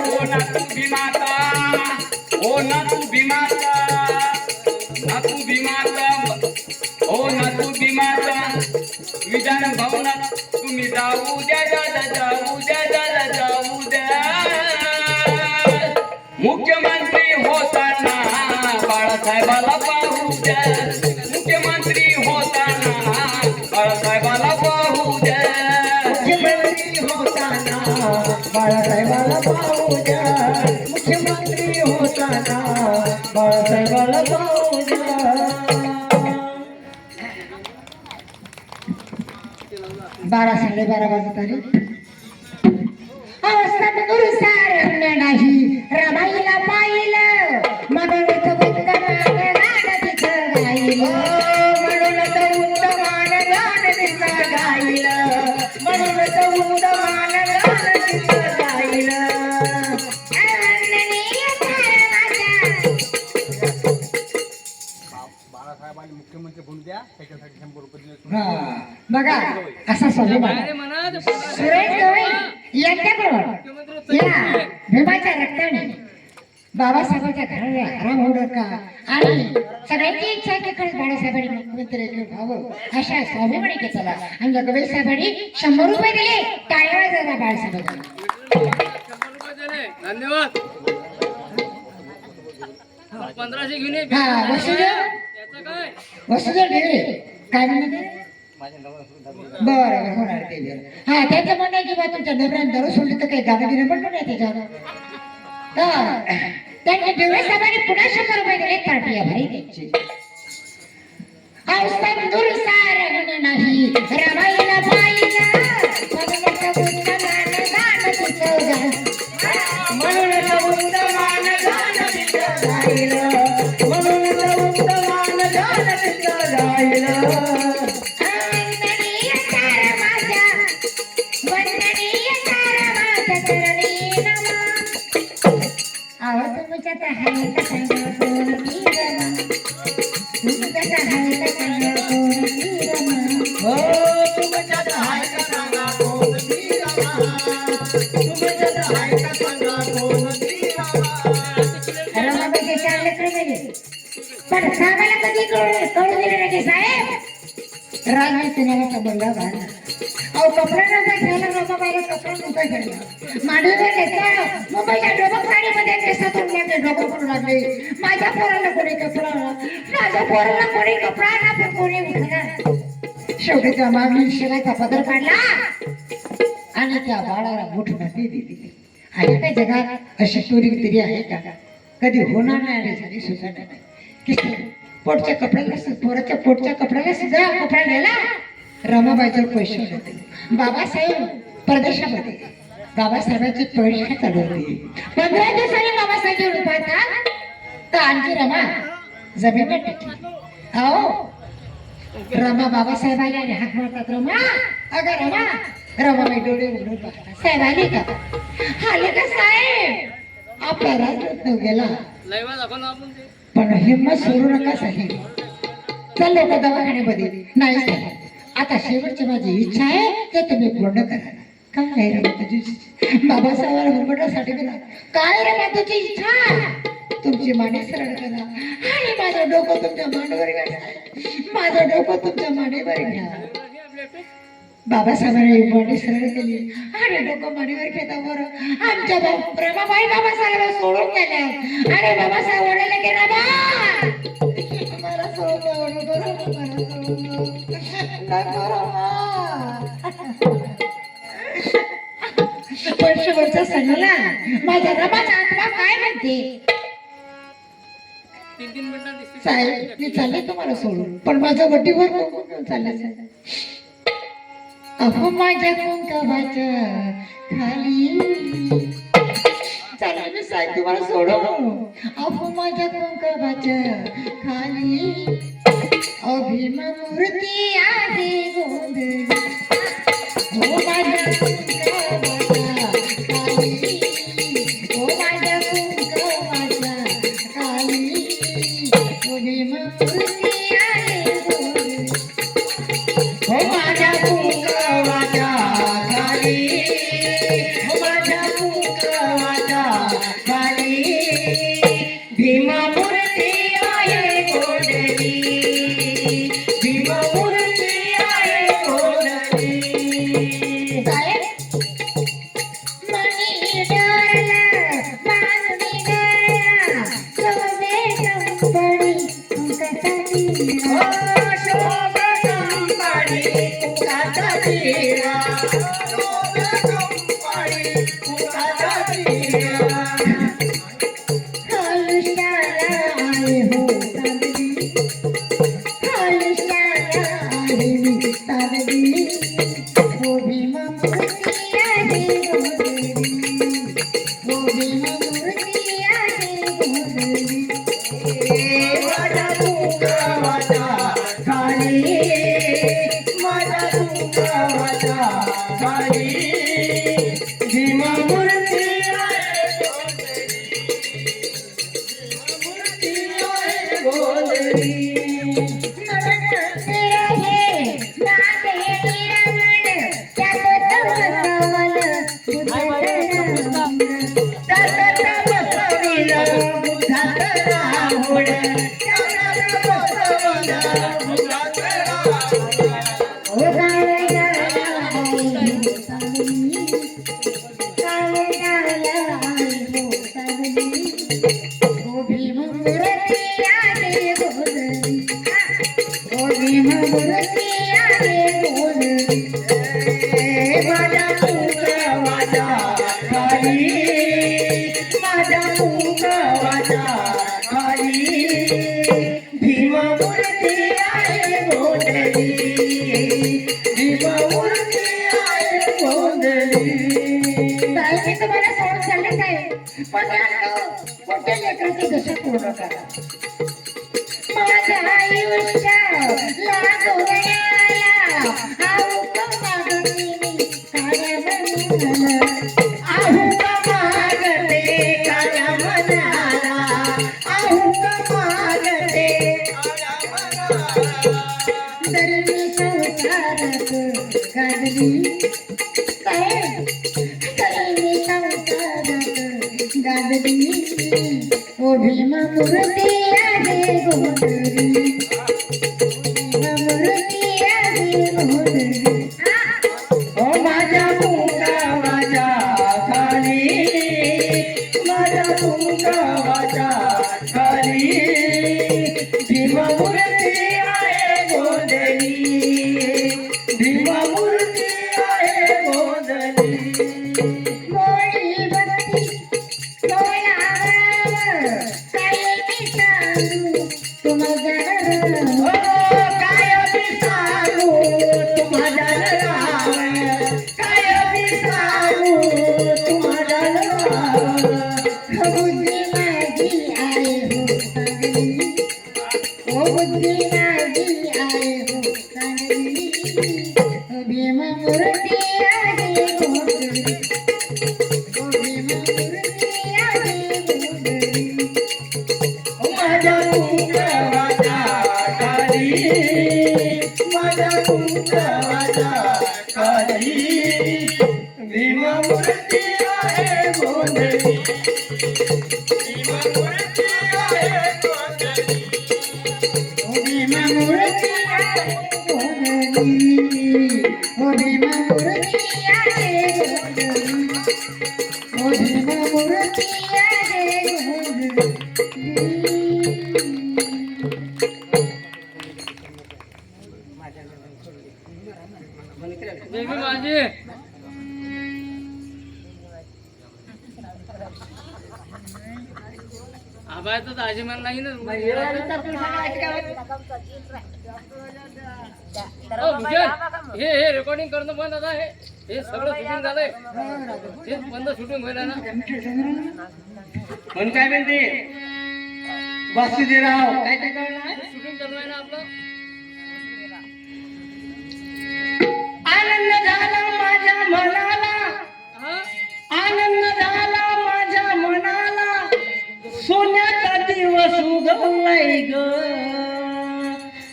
[SPEAKER 2] ओ ना तू भीमाता, ओ ना तू भीमाता, ना तू भीमाता, ओ ना तू भीमाता. विधान भवनात तुम्ही जाऊ द्या दादा, जाऊ द्या दादा, जाऊ द्या. मुख्यमंत्री होताना बाळासाहेबाला पाहू द्या. मुख्यमंत्री होताना बाळासाहेबाला पाहू द्या.
[SPEAKER 4] मुख्यमंत्री होताना बाळासाहेबाला पाहू द्या. मुख्यमंत्री होताना बाळासाहेबाला पाहू द्या. बारा 12:30 वाजत आले.
[SPEAKER 1] सद्गुरुसार नाही रमाईला पाहिलं, म्हणून तो उत्तमान गाणं तिचं गायलं.
[SPEAKER 4] म्हणून तर उत्तमान गाणं तिचं गायलं. म्हणून तर उत्तमान गाणं तिचं गायलं.
[SPEAKER 1] अवंदनीय भारताच्या
[SPEAKER 3] बाळासाहेबांनी मुख्यमंत्री म्हणून द्या, त्याच्यासाठी 100 रुपये दिले.
[SPEAKER 4] हा बघा असा स्वाभिमान
[SPEAKER 1] सुरेश गवई यांच्याबरोबर या भीमाच्या रक्ताने बाबासाहेबांच्या घराला आराम होऊ नका. आणि सगळ्यांची इच्छा आहे की खरंच बाळासाहेबांनी मुख्यमंत्री व्हावं अशा स्वाभिमानी की चला. आणि गवई साहेबांनी 100 रुपये दिले. टाळ्या वाजवा बाळासाहेबांना.
[SPEAKER 2] धन्यवाद. 1500 घेऊन ये.
[SPEAKER 4] हा वसुदेव
[SPEAKER 2] त्याचं काय
[SPEAKER 4] वसुदेव ढेरे काय म्हणते. बरं होणार ते बरं. हा त्याचं म्हणणं आहे की बा तुमच्या नवऱ्याने दारू सोडली तर काही गाणं गिणं पण नाही त्याच्यावर. तर त्यांनी ढेरे साहेबांनी पुन्हा 100 रुपये दिले. पार्टी आभारी त्यांची. सद्गुरुसार नाही रमाईला पाहिलं, म्हणून तो उत्तमान गाणं तिचं गायलं. म्हणून उत्तमान गाणं तिचं जाईल म्हणून उत्तमान ध्यान तिचं जाईल
[SPEAKER 1] वंदनीय तार माझ्या वंदनीय तार माझ्या चरणी नमा आहो तुमच्यात आहे का सांगा कोणती रमा तुमच्यात आहे का सांगा कोणती रमा
[SPEAKER 4] हो तुमच्यात हाय का सांगा कोणती रमा तुमच्यात हाय का सांगा कोणती रमा
[SPEAKER 1] रमाबाईचे चार लेकरं गेले पण साहेबाला कधी कळू दिले नाही की साहेब
[SPEAKER 4] राजमाती नावाचा बंगला बांधला
[SPEAKER 1] अहो कपडा नव्हता घ्यायला रमाबाईला कपडा नव्हता घ्यायला मांडीवर घेतला मुंबईच्या डोबकवाडीमध्ये केसातून लागले डोकं करू लागले माझ्या पोराला कोणी कपडा माझ्या पोराला कोणी कपडा ना पण कोणी उठला
[SPEAKER 4] शेवटी त्या मागणी शिवायचा पदर काढला आणि त्या बाळाला मुठभर दिली आहे का जगात अशी चोरी तरी आहे का कधी होणार नाही आणि झाली सुद्धा नाही की पोटच्या कपड्याला पोराच्या पोटच्या कपड्याला सुद्धा कपडा गेला रमाबाईचे पैसे होते बाबासाहेब परदेशामध्ये बाबासाहेबांची परीक्षा चालू होती
[SPEAKER 1] 15 दिवसांनी बाबासाहेब येऊन पाहतात
[SPEAKER 4] तर आणखी रमा जमीन टेकली अहो रमा बाबासाहेब आले आणि हाक मारतात रमा अगं रमा रमाबाई डोळे उघडून पाहतात साहेब आले का आले का साहेब आपला राजरत्न गेला
[SPEAKER 2] लयवा दाखव ना आपण ते
[SPEAKER 4] पण हिंमत सोडू नका साहेब चल लोक दवाखान्यामध्ये नाही साहेब आता शेवटची माझी इच्छा आहे ते तुम्ही पूर्ण करा काय आहे रमा तुझी बाबासाहेबांना हुरबटासाठी गेला काय रमा तुझी इच्छा तुमची मांडी सरळ करा आणि माझं डोकं तुमच्या मांडीवर घ्या माझं डोकं तुमच्या मांडीवर घ्या बाबासाहेबांनी मांडी सरळ केली आणि डोकं मांडीवर घेता बरं आमच्या रमाबाई बाबासाहेबांना सोडून गेल्या आणि बाबासाहेब ओरडले की रमा मला सोडून द्या, ओरडू नको, मला सोडून द्या. नको रमा. पण शेवटचा सणाला माझ्या रमाचा आत्मा काय म्हणते
[SPEAKER 2] 3 मिनिटात दिसते
[SPEAKER 4] साहेब मी चालले तुम्हाला सोडून पण माझं वटीवर कुंकू घेऊन चालले साहेब अहो माझ्या कुंकवाच्या खाली चला मी साहेब तुम्हाला सोडव अहो माझ्या कुंकवाच्या खाली अभिमूर्ती आहे गोंधळी हो माझ्या कुंकवाच्या खाली हो माझ्या कुंकवाच्या खाली अभिमूर्ती आहे गोंधळी हो माझ्या कुंकवाच्या खाली हो माझ्या कुंकवाच्या खाली भीमामूर्ती आहे गोंधळी भीमामूर्ती आहे गोंधळी
[SPEAKER 1] साहेब मनी डरला मानवी डरला सोबे कंपनी कसाची
[SPEAKER 4] हो शोभा कंपाणी कुंकाचा तिरा शोभा कंपाणी कुंकाचा तिरा
[SPEAKER 1] आयुष्याला आहे हो चांदली आयुष्याला आहे मी चांदली हो भीमामूर्ती आहे गोंधळी हो भीमामूर्ती आहे गोंधळी
[SPEAKER 4] माझ्या कुंकवाच्या खाली माझ्या कुंकवाच्या खाली भीमामूर्ती आहे गोंधळी माझ्या कुंकवाच्या खाली माझ्या कुंकवाच्या खाली भीमामूर्ती आहे गोंधळी भीमामूर्ती आहे गोंधळी
[SPEAKER 1] साहेब मी तुम्हाला सोडून चालले साहेब पण मोठ्या लेकराची दशा
[SPEAKER 4] बघू नका माझ्या आयुष्य लागू गयाला आऊ मागते काळ्या मनाला आऊ मागते काळ्या मनाला आऊ मागते दरमी संसारात गाजली दरमी संसारात गाजली ओ भीमा मूर्ती आहे गोंधळी मूर्ती आहे गोंधळी ओ माझ्या मुंगावाच्या खाली माझ्या मुंगावाच्या खाली भीमा मूर्ती आहे गोंधळी भीमा मूर्ती आहे गोंधळी मोळी बत्ती भीमा मूर्ती आहे गोंधळी माझ्या मुंगावाच्या खाली माझ्या मुंगावाच्या खाली भीमा मूर्ती आहे गोंधळी भीमा मूर्ती आहे गोंधळी भीमा मूर्ती आहे गोंधळी भीमा मूर्ती आहे गोंधळी भीमा मूर्ती आहे गोंधळी
[SPEAKER 2] देवी माझी आबाय तर दाजी मला नाही ना हे रेकॉर्डिंग करणं बंद आता हे सगळं शूटिंग झालंय हे बंद शूटिंग व्हायला ना
[SPEAKER 3] पण काय म्हणते वासुदेवराव काय ते कळणार
[SPEAKER 2] शूटिंग चालू आहे ना आपलं
[SPEAKER 4] आनंद झाला माझ्या मनाला
[SPEAKER 2] हा
[SPEAKER 4] आनंद झाला माझ्या मनाला सोन्याचा दिवस उगवलाय ग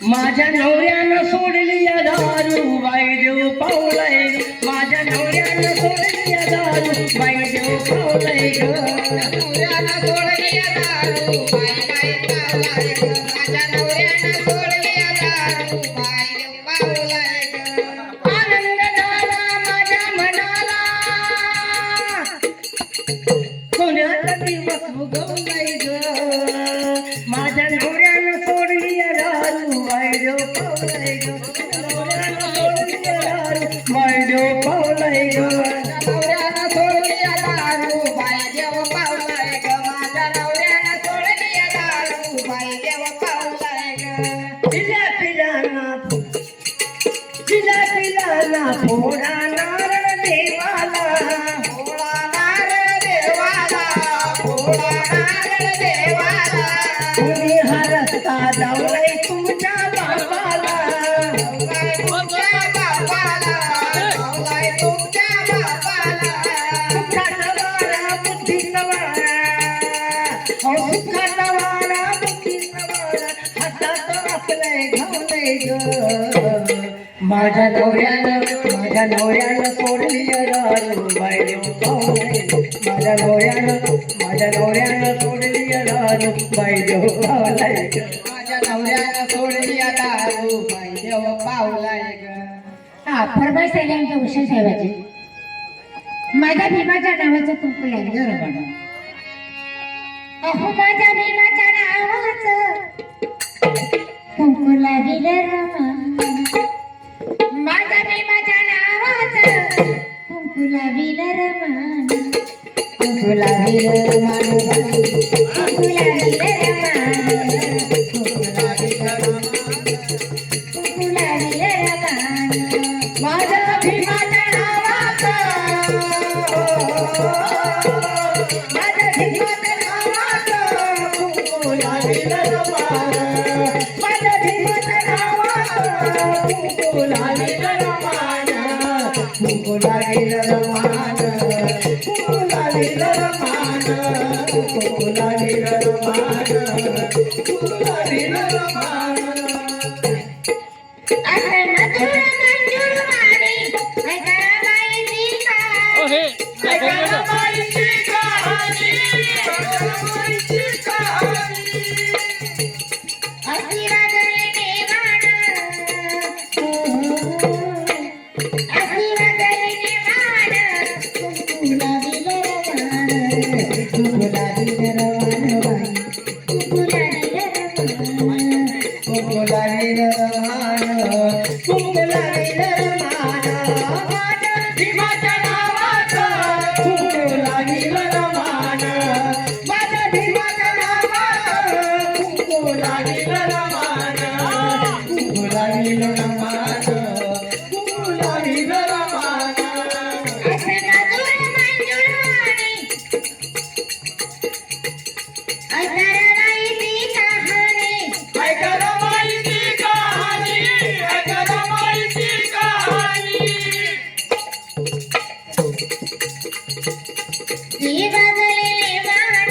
[SPEAKER 4] माझ्या नवऱ्यानं सोडली या दारू बाई देव पावलाय माझ्या नवऱ्यानं सोडली या दारू बाई देव पावलाय ग नवऱ्यानं सोडली या दारू बाई पावलाय ग माझ्या नवऱ्यानं सोडली या दारू बाई देव पावलाय ग आनंद झाला माझ्या मनाला सोन्याचा दिवस उगवलाय ग माझ्या नवऱ्यानं सोडली या दारू बाई देव पावलाय ग नवऱ्यानं सोडली या दारू बाई देव पावलाय ग नवऱ्यानं सोडली या दारू बाई देव पावलाय ग माझ्या नवऱ्यानं सोडली या दारू बाई देव पावलाय ग पिल्या पिलाना फोडा नारळ देवाला फोडा नारळ देवाला फोडा नारळ देवाला तुम्ही हा रस्ता जावलाय तुमच्या बापाला तुमच्या बापाला जावलाय तुमच्या बापाला सुखाचा वारा बुद्धीचा वारा सुखाचा वारा बुद्धीचा वारा हातात आपलंय घावलंय ग माझ्या नवऱ्यानं सोडली दारू बाई देव पावलाय माझ्या नवऱ्यानं सोडली दारू बाई देव पावलाय माझ्या नवऱ्यानं सोडली दारू बाई देव पावलाय हा फरमाईश आली आमच्या उषा साहेबाची माझ्या भीमाच्या नावाचं कुंकू लागलं रमण अहो माझ्या भीमाच्या नावाचं कुंकू लागलं रमण माझ्या भीमाच्या नावाचं कुंकू लागलं रमण कुंकू लागलं रमण कुंकू लागलं रमण कुंकू लागलं रमण माझ्या भीमाच्या नावाचं माझ्या भीमाच्या नावाचं कुंकू कुंकू लागेल रमान कुंकू लागेल रमान कुंकू लागेल रमान कुंकू लागेल रमान कुंकू लागेल रमान
[SPEAKER 1] असे मधुर मंजूर वाणी ऐकराबाईची कहाणी
[SPEAKER 2] ऐकराबाईची कहाणी, ऐकराबाईची कहाणी.
[SPEAKER 1] अशी वाजवली वाण अशी वाजवली वाण
[SPEAKER 4] कुंकू लागेल रमान कुंकू लागेल रमान बाई
[SPEAKER 1] कुंकू लागेल रमान
[SPEAKER 4] कुंकू लागेल रमान माझ्या भीमाच्या नावाचं कुंकू लागेल रमान माझ्या भीमाच्या नावाचं कुंकू लागेल रमान कुंकू लागेल रमान कुंकू लागेल रमान
[SPEAKER 1] असे मधुर मंजूर वाणी ऐकराबाईची कहाणी
[SPEAKER 2] ऐकराबाईची कहाणी, ऐकराबाईची कहाणी.
[SPEAKER 1] ती वाजवलेली वाण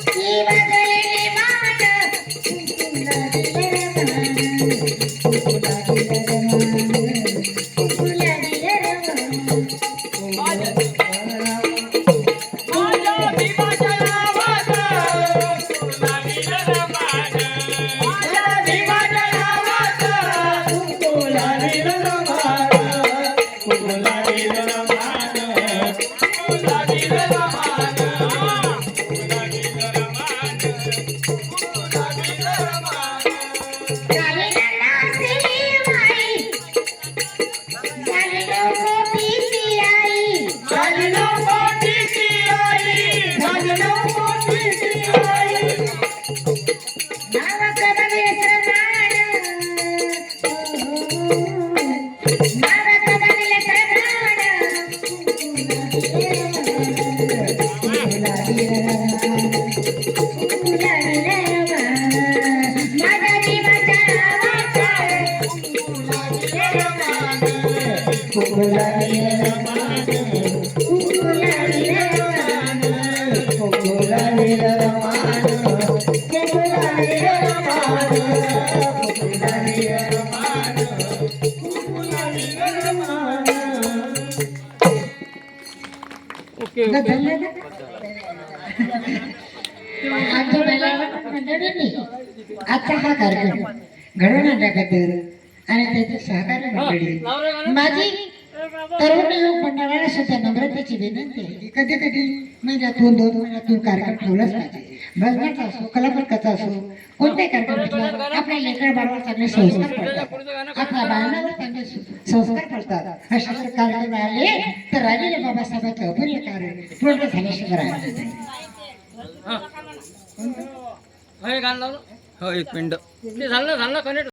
[SPEAKER 1] ती वाजवलेली वाण कुंकू लागेल रमान कुंकू लागेल रमान
[SPEAKER 2] माझ्या भीमाच्या नावाचं कुंकू लागेल रमान. माझ्या भीमाच्या नावाचं
[SPEAKER 4] कुंकू लागेल रमान कुंकू लागेल रमान
[SPEAKER 2] कुंकू लागेल रमान. कुंकू लागेल रमान. कुंकू लागेल रमान.
[SPEAKER 1] झाली नाचली माई झाली मोठीची आई
[SPEAKER 2] झाली मोठीची आई, झाली मोठीची आई.
[SPEAKER 1] नावाचं बघितलं प्राण नावाचं बघितलं माझ्या जीवाच्या नावाचं
[SPEAKER 4] कुंकू लागेल रमान
[SPEAKER 1] कुंकू लागेल रमान.
[SPEAKER 4] कुंकू लागेल रमान कुंकू लागेल रमान कुंकू लागेल रमान कुंकू लागेल रमान
[SPEAKER 2] ओके
[SPEAKER 4] आमच्या मेळाव्यात मंडळींनी आजचा हा कार्यक्रम घडवून आणण्याबद्दल आणि त्याचे सहकार्य मंडळी माझी तरुण युवक मंडळाला सुद्धा नम्रतेची विनंती आहे की कधी कधी महिन्यातून 2 महिन्यातून कार्यक्रम ठेवलाच पाहिजे. भजनाचा असो कलापथकाचा असो कोणत्याही कार्यक्रम ठेवला आपल्या लेकरा बाळावर चांगले संस्कार पडतात आपल्या बाळांवर चांगले संस्कार पडतात. असे जर कार्यक्रम आले तर राहिलेले बाबासाहेबांचे अपूर्य कार्य पूर्ण झाल्याशिवाय राहणार नाही.
[SPEAKER 2] हे गाणं लावलं हो एक मिनिट ते झालं कनेक्ट